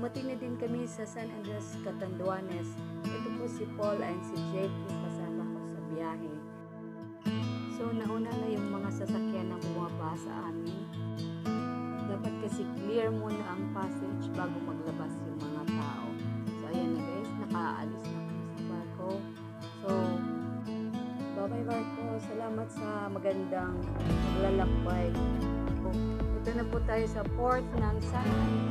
Dumating na din kami sa San Andres, Catanduanes. Ito po si Paul and si Jake yung kasama ko sa biyahe. So nauna na yung mga sasakyan na bumaba sa amin. Dapat kasi clear muna ang passage bago maglabas yung mga tao. So ayan na guys, nakaalis na kami sa barko. So bye-bye barko, salamat sa magandang paglalakbay. Ito na po tayo sa port ng San Andres.